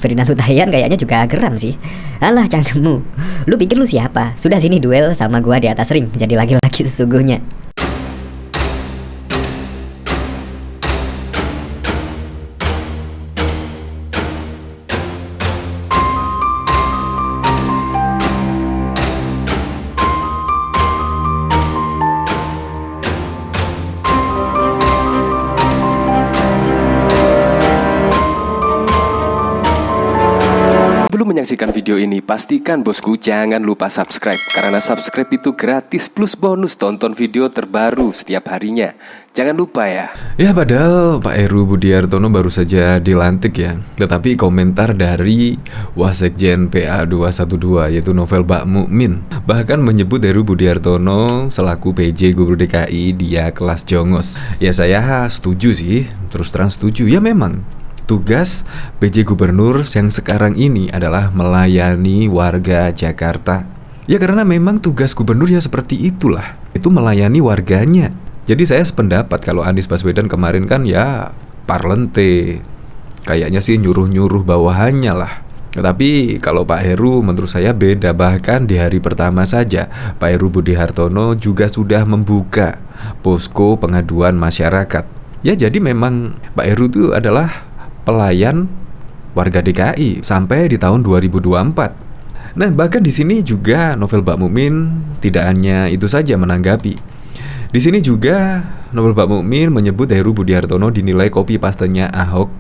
Ferdinand Hutahian kayaknya juga geram sih. Alah cangkemmu, lu pikir lu siapa? Sudah sini duel sama gua di atas ring, jadi laki-laki sesungguhnya. Sebelum menyaksikan video ini, pastikan bosku jangan lupa subscribe. Karena subscribe itu gratis plus bonus tonton video terbaru setiap harinya. Jangan lupa ya. Ya padahal Pak Heru Budi Hartono baru saja dilantik ya. Tetapi komentar dari Wasekjen PA 212 yaitu Novel Bakmukmin bahkan menyebut Heru Budi Hartono selaku PJ Gubernur DKI dia kelas jongos. Ya saya setuju sih, terus terang setuju. Ya memang tugas PJ Gubernur yang sekarang ini adalah melayani warga Jakarta. Ya karena memang tugas gubernur ya seperti itulah, itu melayani warganya. Jadi saya sependapat kalau Anies Baswedan kemarin kan ya parlente, kayaknya sih nyuruh-nyuruh bawahannya lah. Tetapi kalau Pak Heru menurut saya beda. Bahkan di hari pertama saja Pak Heru Budi Hartono juga sudah membuka posko pengaduan masyarakat. Ya jadi memang Pak Heru itu adalah pelayan warga DKI sampai di tahun 2024. Nah, bahkan di sini juga Novel Bakmukmin tidak hanya itu saja menanggapi. Di sini juga Novel Bakmukmin menyebut Heru Budi Hartono dinilai copy pastenya Ahok.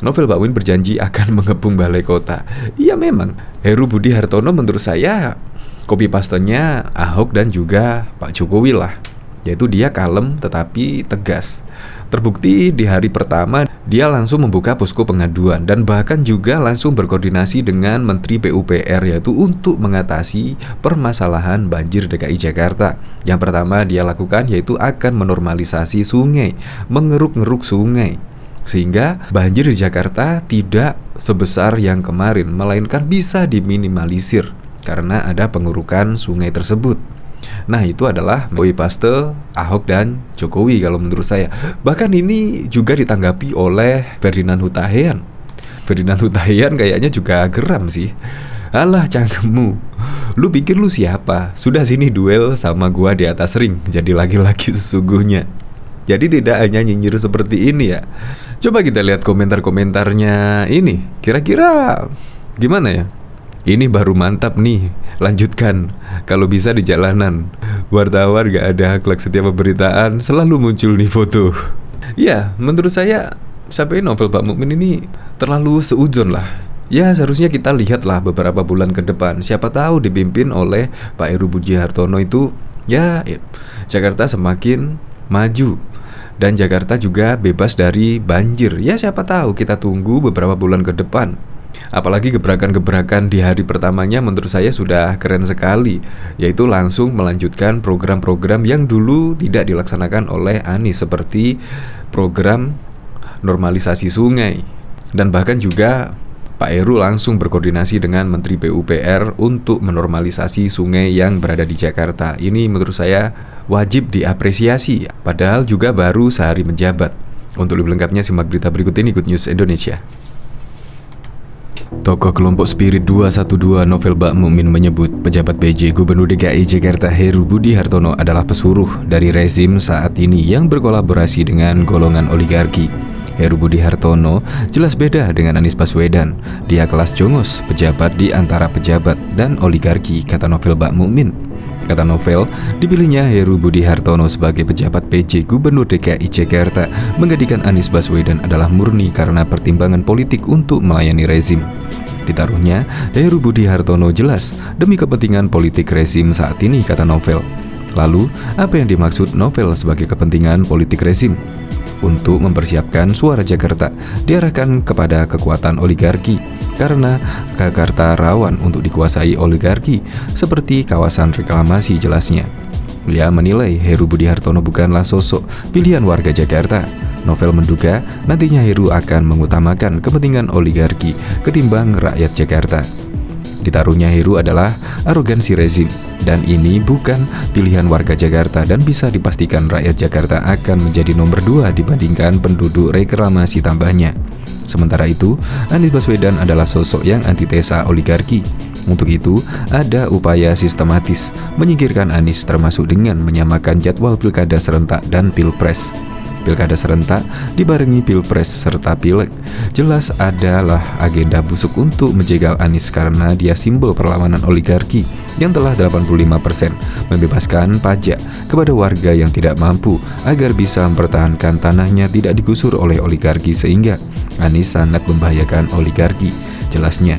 Novel Bakmukmin berjanji akan mengepung balai kota. Iya memang Heru Budi Hartono menurut saya copy pastenya Ahok dan juga Pak Jokowi lah. Yaitu dia kalem tetapi tegas. Terbukti di hari pertama dia langsung membuka posko pengaduan dan bahkan juga langsung berkoordinasi dengan Menteri PUPR yaitu untuk mengatasi permasalahan banjir DKI Jakarta. Yang pertama dia lakukan yaitu akan menormalisasi sungai, mengeruk-ngeruk sungai sehingga banjir di Jakarta tidak sebesar yang kemarin, melainkan bisa diminimalisir karena ada pengurukan sungai tersebut. Nah itu adalah copy paste Ahok dan Jokowi kalau menurut saya. Bahkan ini juga ditanggapi oleh Ferdinand Hutahian. Ferdinand Hutahian kayaknya juga geram sih. Alah cangkemmu, lu pikir lu siapa? Sudah sini duel sama gua di atas ring, jadi laki-laki sesungguhnya. Jadi tidak hanya nyinyir seperti ini ya. Coba kita lihat komentar-komentarnya ini. Kira-kira gimana ya? Ini baru mantap nih, lanjutkan. Kalau bisa di jalanan, wartawan gak ada akhlak, setiap pemberitaan selalu muncul nih foto. Ya, menurut saya sampai Novel Bakmukmin ini terlalu seuzon lah. Ya seharusnya kita lihatlah beberapa bulan ke depan. Siapa tahu dipimpin oleh Pak Heru Budi Hartono itu ya Jakarta semakin maju dan Jakarta juga bebas dari banjir. Ya siapa tahu, kita tunggu beberapa bulan ke depan. Apalagi gebrakan-gebrakan di hari pertamanya menurut saya sudah keren sekali, yaitu langsung melanjutkan program-program yang dulu tidak dilaksanakan oleh Anies, seperti program normalisasi sungai. Dan bahkan juga Pak Heru langsung berkoordinasi dengan Menteri PUPR untuk menormalisasi sungai yang berada di Jakarta. Ini menurut saya wajib diapresiasi, padahal juga baru sehari menjabat. Untuk lebih lengkapnya simak berita berikut ini, Good News Indonesia. Tokoh kelompok Spirit 212 Novel Bakmukmin menyebut pejabat PJ Gubernur DKI Jakarta Heru Budi Hartono adalah pesuruh dari rezim saat ini yang berkolaborasi dengan golongan oligarki. Heru Budi Hartono jelas beda dengan Anies Baswedan. Dia kelas jongos, pejabat di antara pejabat dan oligarki, kata Novel Bakmukmin. Kata Novel, dipilihnya Heru Budi Hartono sebagai pejabat PJ Gubernur DKI Jakarta menjadikan Anies Baswedan adalah murni karena pertimbangan politik untuk melayani rezim. Ditaruhnya, Heru Budi Hartono jelas demi kepentingan politik rezim saat ini, kata Novel. Lalu, apa yang dimaksud Novel sebagai kepentingan politik rezim? Untuk mempersiapkan suara Jakarta diarahkan kepada kekuatan oligarki karena Jakarta rawan untuk dikuasai oligarki seperti kawasan reklamasi, jelasnya. Ia menilai Heru Budi Hartono bukanlah sosok pilihan warga Jakarta. Novel menduga nantinya Heru akan mengutamakan kepentingan oligarki ketimbang rakyat Jakarta. Ditaruhnya Heru adalah arogansi rezim, dan ini bukan pilihan warga Jakarta dan bisa dipastikan rakyat Jakarta akan menjadi nomor 2 dibandingkan penduduk reklamasi tambahnya. Sementara itu, Anies Baswedan adalah sosok yang antitesa oligarki. Untuk itu, ada upaya sistematis menyingkirkan Anies termasuk dengan menyamakan jadwal pilkada serentak dan pilpres. Pilkada serentak dibarengi pilpres serta pileg jelas adalah agenda busuk untuk menjegal Anies karena dia simbol perlawanan oligarki yang telah 85% membebaskan pajak kepada warga yang tidak mampu agar bisa mempertahankan tanahnya tidak digusur oleh oligarki, sehingga Anies sangat membahayakan oligarki, jelasnya.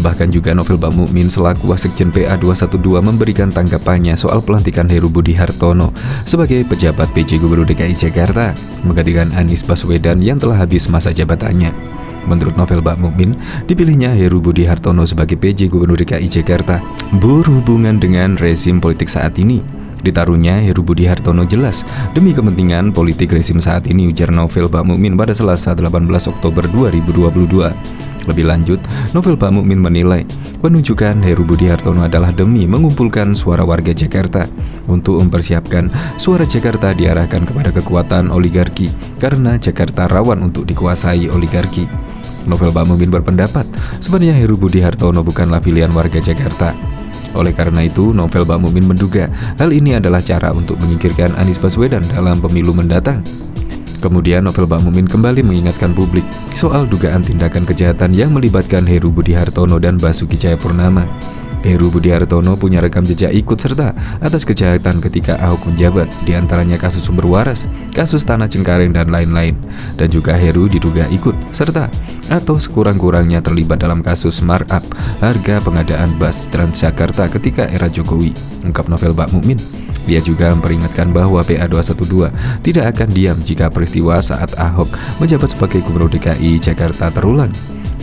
Bahkan juga Novel Bamukmin selaku Wasekjen PA 212 memberikan tanggapannya soal pelantikan Heru Budi Hartono sebagai pejabat PJ Gubernur DKI Jakarta menggantikan Anies Baswedan yang telah habis masa jabatannya. Menurut Novel Bamukmin, dipilihnya Heru Budi Hartono sebagai PJ Gubernur DKI Jakarta berhubungan dengan rezim politik saat ini. Ditaruhnya Heru Budi Hartono jelas demi kepentingan politik rezim saat ini, ujar Novel Bamukmin pada Selasa 18 Oktober 2022. Lebih lanjut, Novel Bamukmin menilai penunjukan Heru Budi Hartono adalah demi mengumpulkan suara warga Jakarta untuk mempersiapkan suara Jakarta diarahkan kepada kekuatan oligarki karena Jakarta rawan untuk dikuasai oligarki. Novel Bamukmin berpendapat sebenarnya Heru Budi Hartono bukanlah pilihan warga Jakarta. Oleh karena itu, Novel Bamukmin menduga hal ini adalah cara untuk menyingkirkan Anies Baswedan dalam pemilu mendatang. Kemudian Novel Bamukmin kembali mengingatkan publik soal dugaan tindakan kejahatan yang melibatkan Heru Budi Hartono dan Basuki Cahayapurnama. Heru Budi Hartono punya rekam jejak ikut serta atas kejahatan ketika Ahok menjabat, diantaranya kasus sumber waras, kasus tanah Cengkareng, dan lain-lain. Dan juga Heru diduga ikut serta atau sekurang-kurangnya terlibat dalam kasus markup harga pengadaan bus Transjakarta ketika era Jokowi, ungkap Novel Bamukmin. Dia juga memperingatkan bahwa PA 212 tidak akan diam jika peristiwa saat Ahok menjabat sebagai Gubernur DKI Jakarta terulang.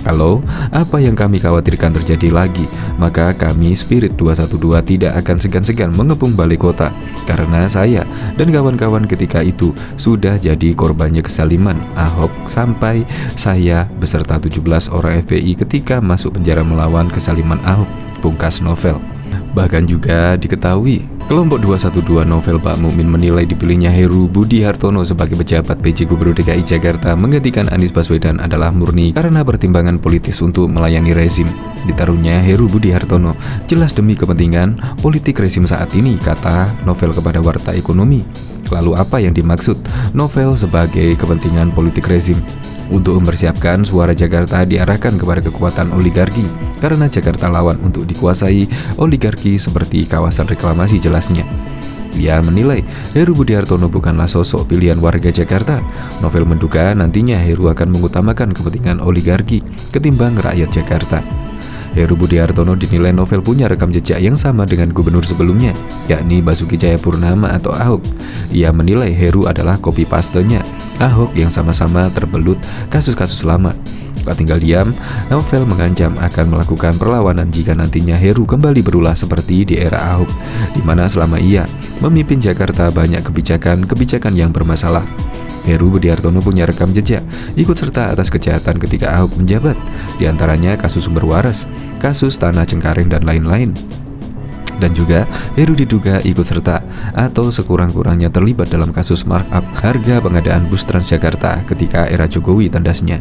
Kalau apa yang kami khawatirkan terjadi lagi, maka kami Spirit 212 tidak akan segan-segan mengepung balai kota, karena saya dan kawan-kawan ketika itu sudah jadi korbannya kesaliman Ahok sampai saya beserta 17 orang FPI ketika masuk penjara melawan kesaliman Ahok, pungkas Novel. Bahkan juga diketahui kelompok 212 Novel Bamukmin menilai dipilihnya Heru Budi Hartono sebagai pejabat PJ Gubernur DKI Jakarta menggantikan Anies Baswedan adalah murni karena pertimbangan politis untuk melayani rezim. Ditaruhnya Heru Budi Hartono jelas demi kepentingan politik rezim saat ini, kata Novel kepada Warta Ekonomi. Lalu apa yang dimaksud Novel sebagai kepentingan politik rezim? Untuk mempersiapkan suara Jakarta diarahkan kepada kekuatan oligarki karena Jakarta lawan untuk dikuasai oligarki seperti kawasan reklamasi, jelasnya. Ia menilai Heru Budi Hartono bukanlah sosok pilihan warga Jakarta. Novel menduga nantinya Heru akan mengutamakan kepentingan oligarki ketimbang rakyat Jakarta. Heru Budi Hartono dinilai Novel punya rekam jejak yang sama dengan gubernur sebelumnya, yakni Basuki Cahayapurnama atau Ahok. Ia menilai Heru adalah copy pastenya Ahok yang sama-sama terbelut kasus-kasus lama. Tak tinggal diam, Novel mengancam akan melakukan perlawanan jika nantinya Heru kembali berulah seperti di era Ahok, di mana selama ia memimpin Jakarta banyak kebijakan yang bermasalah. Heru Budi Hartono punya rekam jejak ikut serta atas kejahatan ketika Ahok menjabat, diantaranya kasus sumber waras, kasus tanah Cengkareng, dan lain-lain. Dan juga Heru diduga ikut serta atau sekurang-kurangnya terlibat dalam kasus markup harga pengadaan bus Transjakarta ketika era Jokowi, tandasnya.